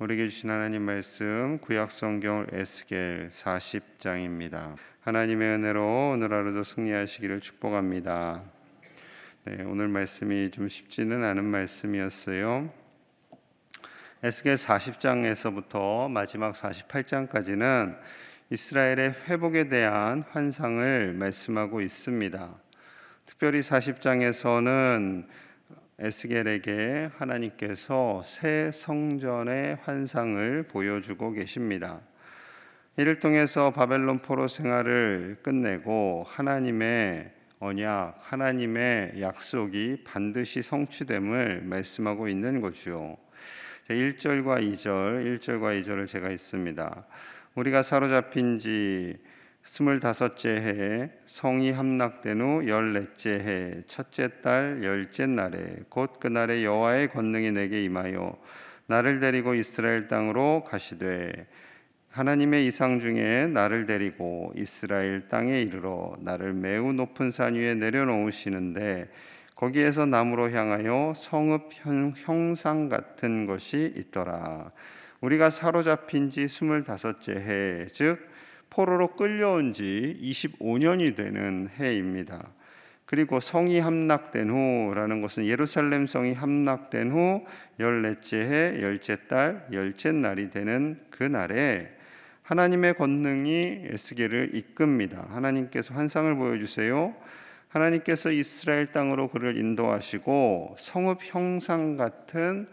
우리에게 주신 하나님 말씀 구약 성경 에스겔 40장입니다. 하나님의 은혜로 오늘 하루도 승리하시기를 축복합니다. 오늘 말씀이 좀 쉽지는 않은 말씀이었어요. 에스겔 40장에서부터 마지막 48장까지는 이스라엘의 회복에 대한 환상을 말씀하고 있습니다. 특별히 40장에서는 에스겔에게 하나님께서 새 성전의 환상을 보여주고 계십니다. 이를 통해서 바벨론 포로 생활을 끝내고 하나님의 언약, 하나님의 약속이 반드시 성취됨을 말씀하고 있는 거죠. 1절과 2절을 제가 읽습니다. 우리가 사로잡힌 지 25째 해에 성이 함락된 후 14째 해 첫째 달 10째 날에 곧 그날에 여호와의 권능이 내게 임하여 나를 데리고 이스라엘 땅으로 가시되 하나님의 이상 중에 나를 데리고 이스라엘 땅에 이르러 나를 매우 높은 산 위에 내려놓으시는데 거기에서 남으로 향하여 성읍 형상 같은 것이 있더라. 우리가 사로잡힌 지 25째 해, 즉 포로로 끌려온 지 25년이 되는 해입니다. 그리고 성이 함락된 후라는 것은 예루살렘 성이 함락된 후 14째 해 10째 달 10째 날이 되는 그 날에 하나님의 권능이 에스겔을 이끕니다. 하나님께서 환상을 보여주세요. 하나님께서 이스라엘 땅으로 그를 인도하시고 성읍 형상 같은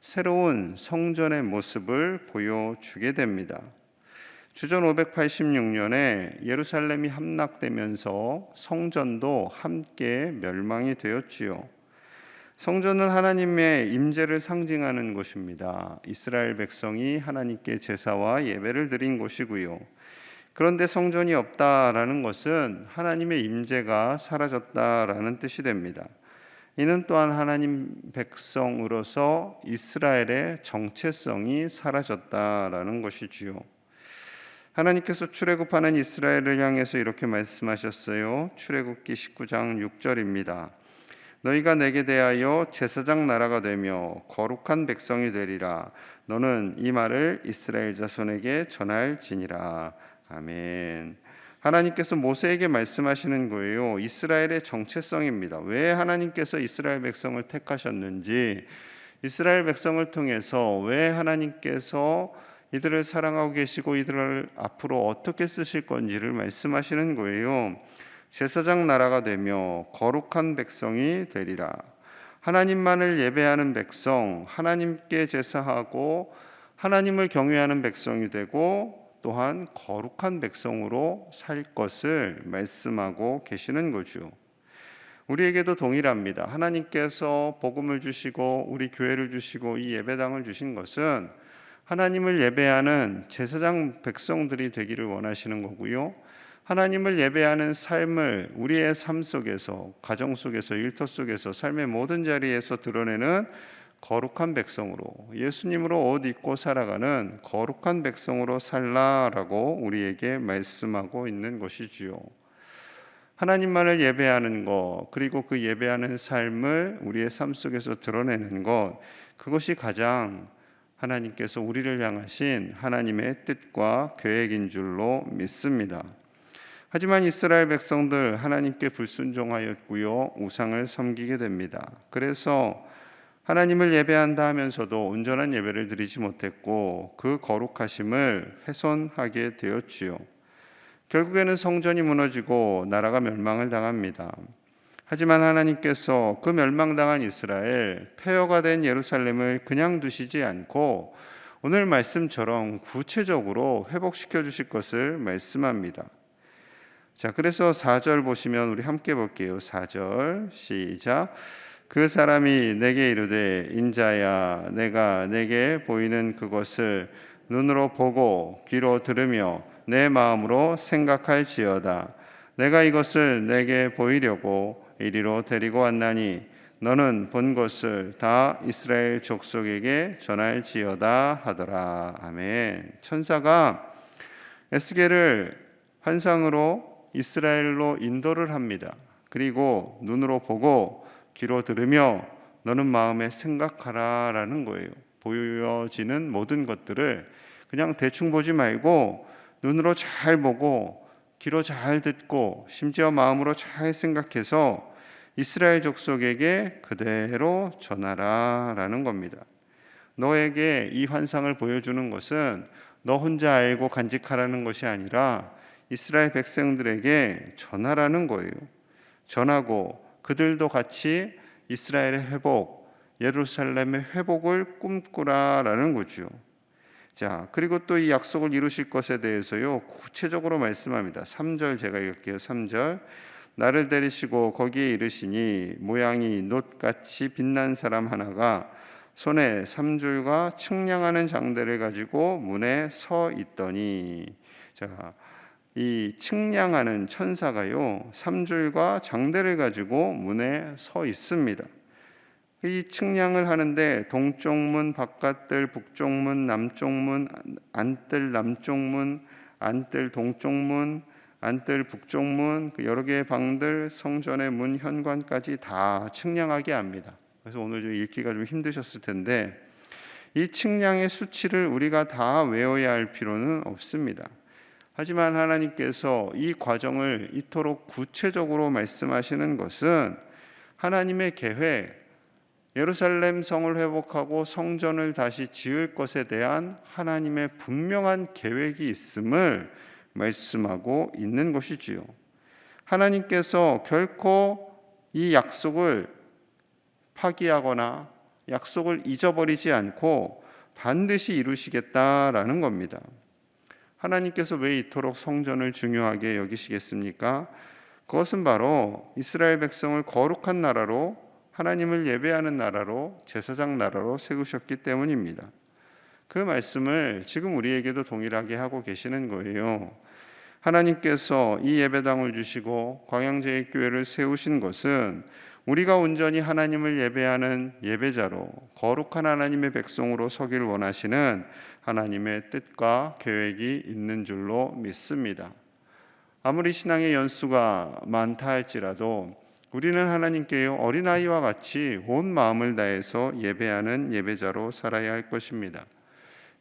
새로운 성전의 모습을 보여주게 됩니다. 주전 586년에 예루살렘이 함락되면서 성전도 함께 멸망이 되었지요. 성전은 하나님의 임재를 상징하는 곳입니다. 이스라엘 백성이 하나님께 제사와 예배를 드린 곳이고요. 그런데 성전이 없다라는 것은 하나님의 임재가 사라졌다라는 뜻이 됩니다. 이는 또한 하나님 백성으로서 이스라엘의 정체성이 사라졌다라는 것이지요. 하나님께서 출애굽하는 이스라엘을 향해서 이렇게 말씀하셨어요. 출애굽기 19장 6절입니다. 너희가 내게 대하여 제사장 나라가 되며 거룩한 백성이 되리라. 너는 이 말을 이스라엘 자손에게 전할지니라. 아멘. 하나님께서 모세에게 말씀하시는 거예요. 이스라엘의 정체성입니다. 왜 하나님께서 이스라엘 백성을 택하셨는지, 이스라엘 백성을 통해서 왜 하나님께서 이들을 사랑하고 계시고 이들을 앞으로 어떻게 쓰실 건지를 말씀하시는 거예요. 제사장 나라가 되며 거룩한 백성이 되리라. 하나님만을 예배하는 백성, 하나님께 제사하고 하나님을 경외하는 백성이 되고 또한 거룩한 백성으로 살 것을 말씀하고 계시는 거죠. 우리에게도 동일합니다. 하나님께서 복음을 주시고 우리 교회를 주시고 이 예배당을 주신 것은 하나님을 예배하는 제사장 백성들이 되기를 원하시는 거고요. 하나님을 예배하는 삶을 우리의 삶 속에서, 가정 속에서, 일터 속에서, 삶의 모든 자리에서 드러내는 거룩한 백성으로, 예수님으로 옷 입고 살아가는 거룩한 백성으로 살라라고 우리에게 말씀하고 있는 것이지요. 하나님만을 예배하는 것, 그리고 그 예배하는 삶을 우리의 삶 속에서 드러내는 것, 그것이 가장 하나님께서 우리를 향하신 하나님의 뜻과 계획인 줄로 믿습니다. 하지만 이스라엘 백성들 하나님께 불순종하였고요, 우상을 섬기게 됩니다. 그래서 하나님을 예배한다 하면서도 온전한 예배를 드리지 못했고 그 거룩하심을 훼손하게 되었지요. 결국에는 성전이 무너지고 나라가 멸망을 당합니다. 하지만 하나님께서 그 멸망당한 이스라엘, 폐허가 된 예루살렘을 그냥 두시지 않고 오늘 말씀처럼 구체적으로 회복시켜 주실 것을 말씀합니다. 자, 그래서 4절 보시면 우리 함께 볼게요. 4절 시작. 그 사람이 내게 이르되 인자야 내가 내게 보이는 그것을 눈으로 보고 귀로 들으며 내 마음으로 생각할지어다. 내가 이것을 내게 보이려고 이리로 데리고 왔나니 너는 본 것을 다 이스라엘 족속에게 전할지어다 하더라. 아멘. 천사가 에스겔을 환상으로 이스라엘로 인도를 합니다. 그리고 눈으로 보고 귀로 들으며 너는 마음에 생각하라라는 거예요. 보여지는 모든 것들을 그냥 대충 보지 말고 눈으로 잘 보고 귀로 잘 듣고 심지어 마음으로 잘 생각해서 이스라엘 족속에게 그대로 전하라라는 겁니다. 너에게 이 환상을 보여주는 것은 너 혼자 알고 간직하라는 것이 아니라 이스라엘 백성들에게 전하라는 거예요. 전하고 그들도 같이 이스라엘의 회복, 예루살렘의 회복을 꿈꾸라라는 거죠. 자, 그리고 또 이 약속을 이루실 것에 대해서요, 구체적으로 말씀합니다. 3절 제가 읽을게요. 3절. 나를 데리시고 거기에 이르시니 모양이 놋같이 빛난 사람 하나가 손에 3줄과 측량하는 장대를 가지고 문에 서 있더니, 자, 이 측량하는 천사가요 3줄과 장대를 가지고 문에 서 있습니다. 이 측량을 하는데 동쪽 문, 바깥들, 북쪽 문, 남쪽 문, 안뜰 남쪽 문, 안뜰 동쪽 문, 안뜰 북쪽 문, 여러 개의 방들, 성전의 문 현관까지 다 측량하게 합니다. 그래서 오늘 좀 읽기가 좀 힘드셨을 텐데 이 측량의 수치를 우리가 다 외워야 할 필요는 없습니다. 하지만 하나님께서 이 과정을 이토록 구체적으로 말씀하시는 것은 하나님의 계획, 예루살렘 성을 회복하고 성전을 다시 지을 것에 대한 하나님의 분명한 계획이 있음을 말씀하고 있는 것이지요. 하나님께서 결코 이 약속을 파기하거나 약속을 잊어버리지 않고 반드시 이루시겠다라는 겁니다. 하나님께서 왜 이토록 성전을 중요하게 여기시겠습니까? 그것은 바로 이스라엘 백성을 거룩한 나라로, 하나님을 예배하는 나라로, 제사장 나라로 세우셨기 때문입니다. 그 말씀을 지금 우리에게도 동일하게 하고 계시는 거예요. 하나님께서 이 예배당을 주시고 광양제일교회를 세우신 것은 우리가 온전히 하나님을 예배하는 예배자로, 거룩한 하나님의 백성으로 서길 원하시는 하나님의 뜻과 계획이 있는 줄로 믿습니다. 아무리 신앙의 연수가 많다 할지라도 우리는 하나님께 어린아이와 같이 온 마음을 다해서 예배하는 예배자로 살아야 할 것입니다.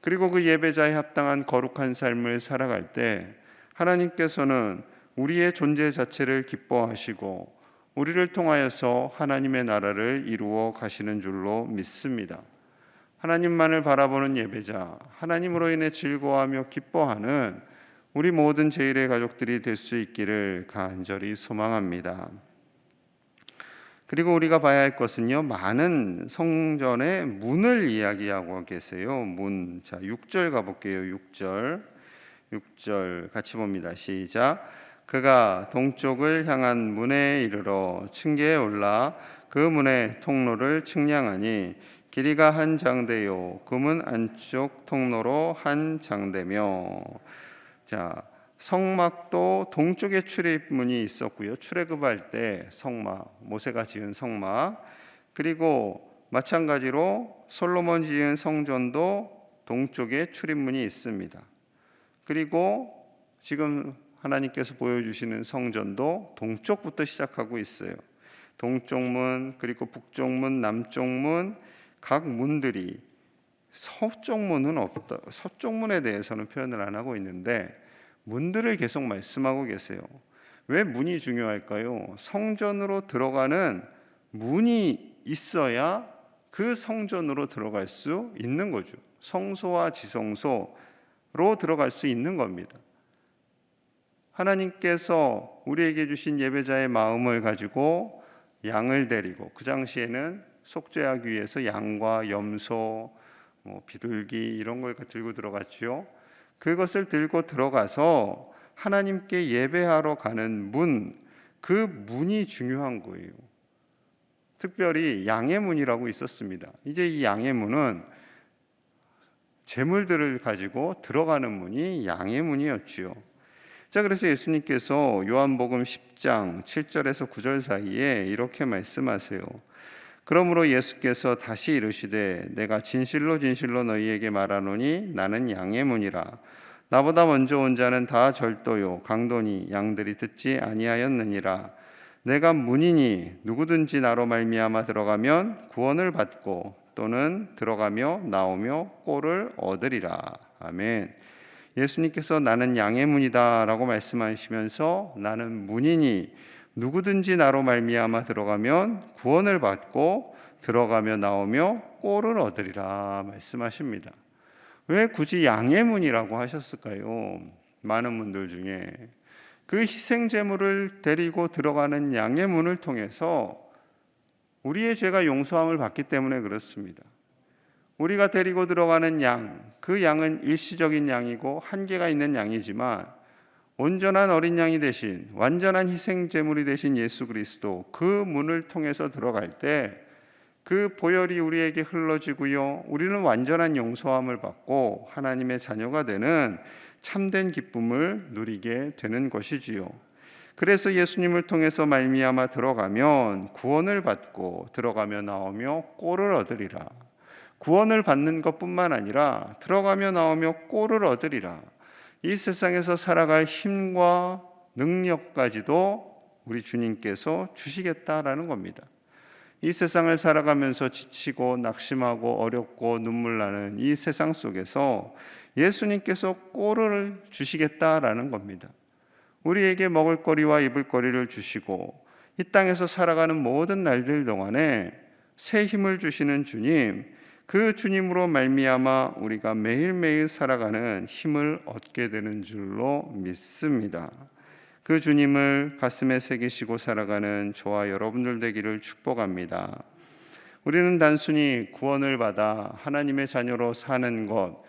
그리고 그 예배자에 합당한 거룩한 삶을 살아갈 때 하나님께서는 우리의 존재 자체를 기뻐하시고 우리를 통하여서 하나님의 나라를 이루어 가시는 줄로 믿습니다. 하나님만을 바라보는 예배자, 하나님으로 인해 즐거워하며 기뻐하는 우리 모든 제1의 가족들이 될 수 있기를 간절히 소망합니다. 그리고 우리가 봐야 할 것은요, 많은 성전의 문을 이야기하고 계세요. 문. 자, 6절 가볼게요. 6절 같이 봅니다. 시작. 그가 동쪽을 향한 문에 이르러 층계에 올라 그 문의 통로를 측량하니 길이가 한 장대요 그 문 안쪽 통로로 한 장대며. 자, 성막도 동쪽에 출입문이 있었고요. 출애굽할 때 성막, 모세가 지은 성막, 그리고 마찬가지로 솔로몬 지은 성전도 동쪽에 출입문이 있습니다. 그리고 지금 하나님께서 보여주시는 성전도 동쪽부터 시작하고 있어요. 동쪽문, 그리고 북쪽문, 남쪽문, 각 문들이, 서쪽문은 없다. 서쪽문에 대해서는 표현을 안 하고 있는데 문들을 계속 말씀하고 계세요. 왜 문이 중요할까요? 성전으로 들어가는 문이 있어야 그 성전으로 들어갈 수 있는 거죠. 성소와 지성소로 들어갈 수 있는 겁니다. 하나님께서 우리에게 주신 예배자의 마음을 가지고 양을 데리고, 그 당시에는 속죄하기 위해서 양과 염소, 비둘기 이런 걸 들고 들어갔죠. 그것을 들고 들어가서 하나님께 예배하러 가는 문, 그 문이 중요한 거예요. 특별히 양의 문이라고 있었습니다. 이제 이 양의 문은 제물들을 가지고 들어가는 문이 양의 문이었지요. 자, 그래서 예수님께서 요한복음 10장 7절에서 9절 사이에 이렇게 말씀하세요. 그러므로 예수께서 다시 이르시되 내가 진실로 진실로 너희에게 말하노니 나는 양의 문이라. 나보다 먼저 온 자는 다 절도요 강도니 양들이 듣지 아니하였느니라. 내가 문이니 누구든지 나로 말미암아 들어가면 구원을 받고 또는 들어가며 나오며 꼴을 얻으리라. 아멘. 예수님께서 나는 양의 문이다 라고 말씀하시면서 나는 문이니 누구든지 나로 말미암아 들어가면 구원을 받고 들어가며 나오며 꼴을 얻으리라 말씀하십니다. 왜 굳이 양의 문이라고 하셨을까요? 많은 분들 중에 그 희생 제물을 데리고 들어가는 양의 문을 통해서 우리의 죄가 용서함을 받기 때문에 그렇습니다. 우리가 데리고 들어가는 양, 그 양은 일시적인 양이고 한계가 있는 양이지만 온전한 어린 양이 되신 완전한 희생 제물이 되신 예수 그리스도, 그 문을 통해서 들어갈 때 그 보혈이 우리에게 흘러지고요, 우리는 완전한 용서함을 받고 하나님의 자녀가 되는 참된 기쁨을 누리게 되는 것이지요. 그래서 예수님을 통해서 말미암아 들어가면 구원을 받고 들어가며 나오며 꼴을 얻으리라. 구원을 받는 것뿐만 아니라 들어가며 나오며 꼴을 얻으리라. 이 세상에서 살아갈 힘과 능력까지도 우리 주님께서 주시겠다라는 겁니다. 이 세상을 살아가면서 지치고 낙심하고 어렵고 눈물 나는 이 세상 속에서 예수님께서 꼴을 주시겠다라는 겁니다. 우리에게 먹을 거리와 입을 거리를 주시고 이 땅에서 살아가는 모든 날들 동안에 새 힘을 주시는 주님, 그 주님으로 말미암아 우리가 매일매일 살아가는 힘을 얻게 되는 줄로 믿습니다. 그 주님을 가슴에 새기시고 살아가는 저와 여러분들 되기를 축복합니다. 우리는 단순히 구원을 받아 하나님의 자녀로 사는 것,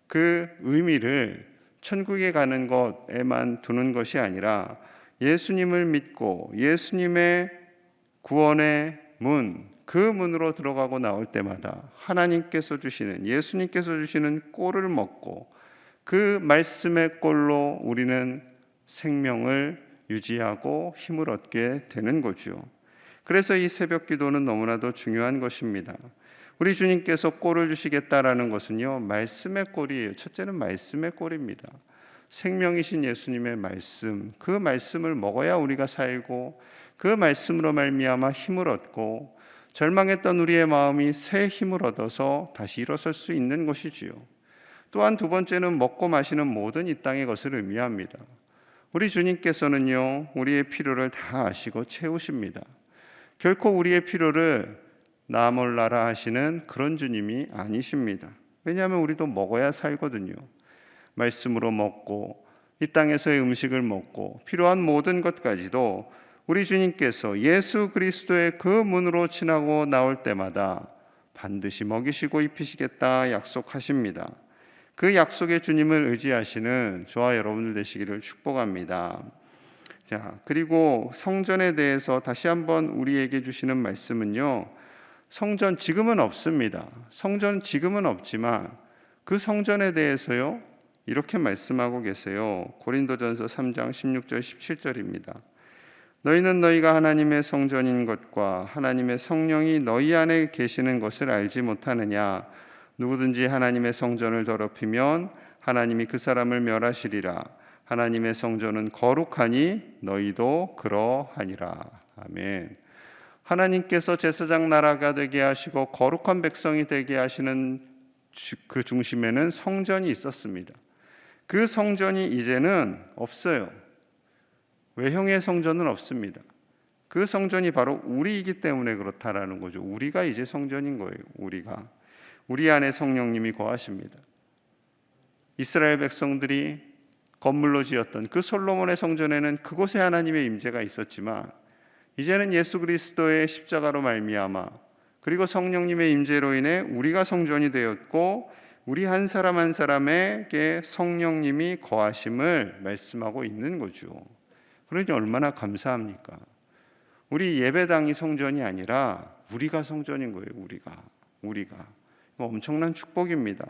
그 의미를 천국에 가는 것에만 두는 것이 아니라 예수님을 믿고 예수님의 구원의 문, 그 문으로 들어가고 나올 때마다 하나님께서 주시는, 예수님께서 주시는 꼴을 먹고 그 말씀의 꼴로 우리는 생명을 유지하고 힘을 얻게 되는 거죠. 그래서 이 새벽 기도는 너무나도 중요한 것입니다. 우리 주님께서 꼴을 주시겠다라는 것은요, 말씀의 꼴이에요. 첫째는 말씀의 꼴입니다. 생명이신 예수님의 말씀, 그 말씀을 먹어야 우리가 살고 그 말씀으로 말미암아 힘을 얻고 절망했던 우리의 마음이 새 힘을 얻어서 다시 일어설 수 있는 것이지요. 또한 두 번째는 먹고 마시는 모든 이 땅의 것을 의미합니다. 우리 주님께서는요, 우리의 필요를 다 아시고 채우십니다. 결코 우리의 필요를 나 몰라라 하시는 그런 주님이 아니십니다. 왜냐하면 우리도 먹어야 살거든요. 말씀으로 먹고 이 땅에서의 음식을 먹고 필요한 모든 것까지도 우리 주님께서 예수 그리스도의 그 문으로 지나고 나올 때마다 반드시 먹이시고 입히시겠다 약속하십니다. 그 약속의 주님을 의지하시는 저와 여러분들 되시기를 축복합니다. 자, 그리고 성전에 대해서 다시 한번 우리에게 주시는 말씀은요, 성전 지금은 없습니다. 성전 지금은 없지만 그 성전에 대해서요, 이렇게 말씀하고 계세요. 고린도전서 3장 16절 17절입니다. 너희는 너희가 하나님의 성전인 것과 하나님의 성령이 너희 안에 계시는 것을 알지 못하느냐? 누구든지 하나님의 성전을 더럽히면 하나님이 그 사람을 멸하시리라. 하나님의 성전은 거룩하니 너희도 그러하니라. 아멘. 하나님께서 제사장 나라가 되게 하시고 거룩한 백성이 되게 하시는 그 중심에는 성전이 있었습니다. 그 성전이 이제는 없어요. 외형의 성전은 없습니다. 그 성전이 바로 우리이기 때문에 그렇다라는 거죠. 우리가 이제 성전인 거예요. 우리 안에 성령님이 거하십니다. 이스라엘 백성들이 건물로 지었던 그 솔로몬의 성전에는 그곳에 하나님의 임재가 있었지만 이제는 예수 그리스도의 십자가로 말미암아 그리고 성령님의 임재로 인해 우리가 성전이 되었고 우리 한 사람 한 사람에게 성령님이 거하심을 말씀하고 있는 거죠. 그러니 얼마나 감사합니까? 우리 예배당이 성전이 아니라 우리가 성전인 거예요. 우리가. 엄청난 축복입니다.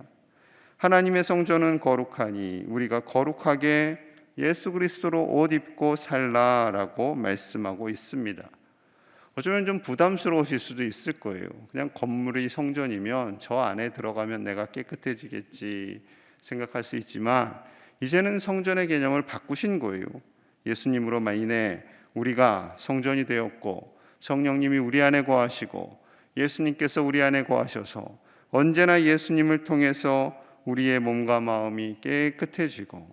하나님의 성전은 거룩하니 우리가 거룩하게 예수 그리스도로 옷 입고 살라라고 말씀하고 있습니다. 어쩌면 좀 부담스러우실 수도 있을 거예요. 그냥 건물이 성전이면 저 안에 들어가면 내가 깨끗해지겠지 생각할 수 있지만 이제는 성전의 개념을 바꾸신 거예요. 예수님으로 인해 우리가 성전이 되었고 성령님이 우리 안에 거하시고 예수님께서 우리 안에 거하셔서 언제나 예수님을 통해서 우리의 몸과 마음이 깨끗해지고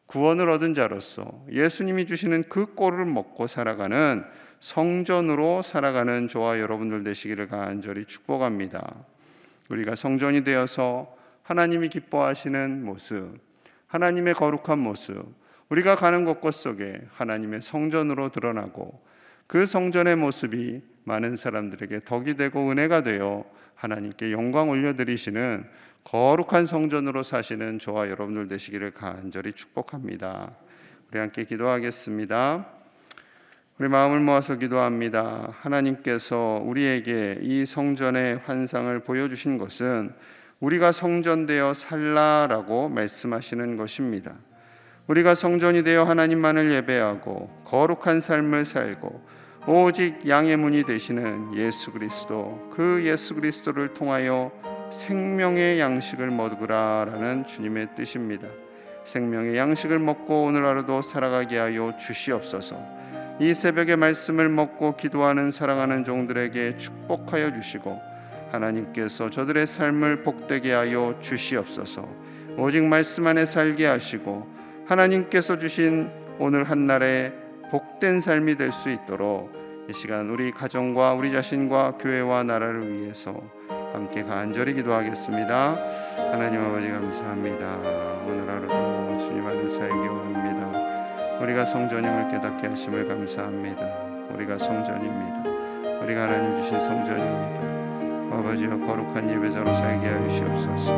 구원을 얻은 자로서 예수님이 주시는 그 꼴을 먹고 살아가는 성전으로 살아가는 저와 여러분들 되시기를 간절히 축복합니다. 우리가 성전이 되어서 하나님이 기뻐하시는 모습, 하나님의 거룩한 모습, 우리가 가는 곳곳 속에 하나님의 성전으로 드러나고 그 성전의 모습이 많은 사람들에게 덕이 되고 은혜가 되어 하나님께 영광 올려드리시는 거룩한 성전으로 사시는 저와 여러분들 되시기를 간절히 축복합니다. 우리 함께 기도하겠습니다. 우리 마음을 모아서 기도합니다. 하나님께서 우리에게 이 성전의 환상을 보여주신 것은 우리가 성전되어 살라라고 말씀하시는 것입니다. 우리가 성전이 되어 하나님만을 예배하고 거룩한 삶을 살고 오직 양의 문이 되시는 예수 그리스도, 그 예수 그리스도를 통하여 생명의 양식을 먹으라라는 주님의 뜻입니다. 생명의 양식을 먹고 오늘 하루도 살아가게 하여 주시옵소서. 이 새벽에 말씀을 먹고 기도하는 사랑하는 종들에게 축복하여 주시고 하나님께서 저들의 삶을 복되게 하여 주시옵소서. 오직 말씀 안에 살게 하시고 하나님께서 주신 오늘 한날의 복된 삶이 될 수 있도록 이 시간 우리 가정과 우리 자신과 교회와 나라를 위해서 함께 간절히 기도하겠습니다. 하나님 아버지 감사합니다. 오늘 하루도 주님 안에 살기 원합니다. 우리가 성전임을 깨닫게 하심을 감사합니다. 우리가 성전입니다. 우리가 하나님 주신 성전입니다. 아버지여 거룩한 예배자로 살게 하여 주시옵소서.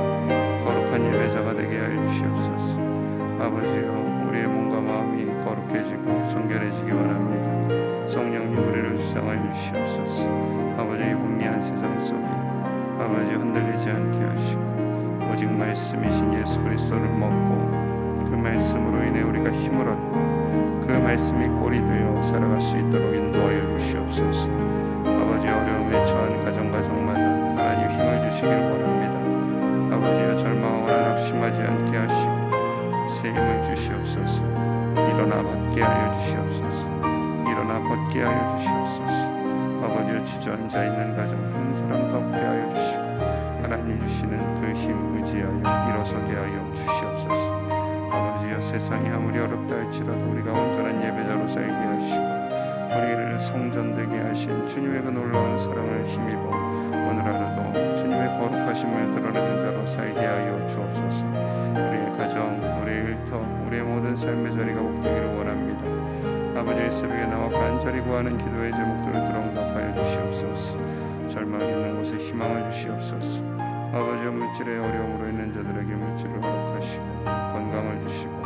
거룩한 예배자가 되게 하여 주시옵소서. 아버지여 우리의 몸과 마음이 거룩해지고 정결해지기 원합니다. 성령님 우리를 주장하여 주시옵소서. 아버지 이 혼미한 세상 속에 아버지 흔들리지 않게 하시고 오직 말씀이신 예수 그리스도를 먹고 그 말씀으로 인해 우리가 힘을 얻고 그 말씀이 꼴이 되어 살아갈 수 있도록 인도하여 주시옵소서. 아버지 어려움에 처한 가정마다 하나님 힘을 주시길 원합니다. 아버지여 절망하거나 낙심하지 않게 하시고 새 힘을 주시옵소서. 일어나 걷게 하여 주시옵소서. 일어나 걷게 하여 주시옵소서. 아버지여 주저앉아 있는 가정 한 사람도 없게 하여 주시고 하나님 주시는 그 힘 의지하여 일어서게 하여 주시옵소서. 아버지여 세상이 아무리 어렵다 할지라도 우리가 온전한 예배자로 살게 하시고 우리를 성전되게 하신 주님의 그 놀라운 사랑을 힘입어 오늘 하루도 주님의 거룩하심을 드러내는 자로 살게 하여 주옵소서. 우리의 가정, 우리의 일터, 우리의 모든 삶의 자리가 복되기를 원합니다. 아버지의 새벽에 나와 간절히 구하는 기도의 제목들을 들어응답하여 주시옵소서. 절망 있는 곳에 희망을 주시옵소서. 아버지의 물질의 어려움으로 있는 자들에게 물질을 허락하시고 건강을 주시고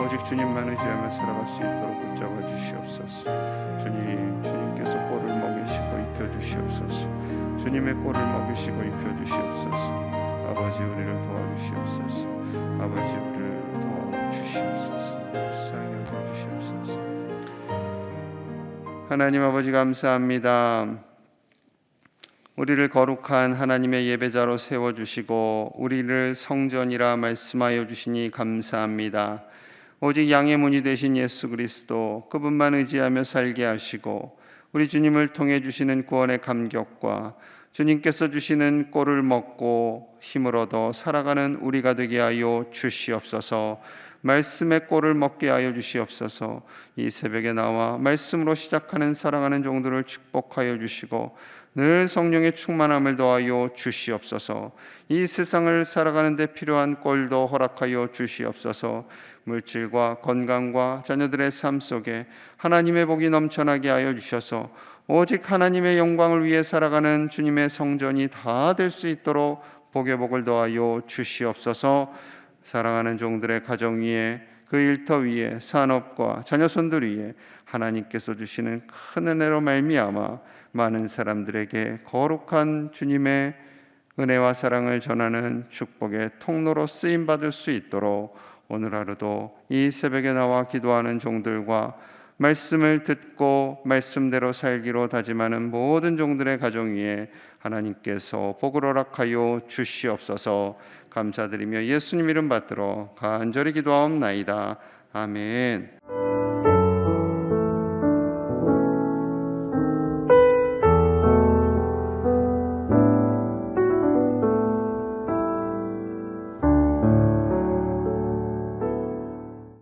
오직 주님만 의지하며 살아갈 수 있도록 붙잡아 주시옵소서. 주님께서 꼴을 먹이시고 입혀주시옵소서. 주님의 꼴을 먹이시고 입혀주시옵소서. 아버지 우리를 도와주시옵소서. 아버지 우리를 도와주시옵소서. 불쌍히 여겨주시옵소서. 하나님 아버지 감사합니다. 우리를 거룩한 하나님의 예배자로 세워주시고 우리를 성전이라 말씀하여 주시니 감사합니다. 오직 양의 문이 되신 예수 그리스도 그분만 의지하며 살게 하시고 우리 주님을 통해 주시는 구원의 감격과 주님께서 주시는 꼴을 먹고 힘을 얻어 살아가는 우리가 되게 하여 주시옵소서. 말씀의 꼴을 먹게 하여 주시옵소서. 이 새벽에 나와 말씀으로 시작하는 사랑하는 종들을 축복하여 주시고 늘 성령의 충만함을 더하여 주시옵소서. 이 세상을 살아가는 데 필요한 꼴도 허락하여 주시옵소서. 물질과 건강과 자녀들의 삶 속에 하나님의 복이 넘쳐나게 하여 주셔서 오직 하나님의 영광을 위해 살아가는 주님의 성전이 다 될 수 있도록 복의 복을 더하여 주시옵소서. 사랑하는 종들의 가정 위에 그 일터 위에 산업과 자녀손들 위에 하나님께서 주시는 큰 은혜로 말미암아 많은 사람들에게 거룩한 주님의 은혜와 사랑을 전하는 축복의 통로로 쓰임 받을 수 있도록 오늘 하루도 이 새벽에 나와 기도하는 종들과 말씀을 듣고 말씀대로 살기로 다짐하는 모든 종들의 가정 위에 하나님께서 복을 허락하여 주시옵소서. 감사드리며 예수님 이름 받들어 간절히 기도하옵나이다. 아멘.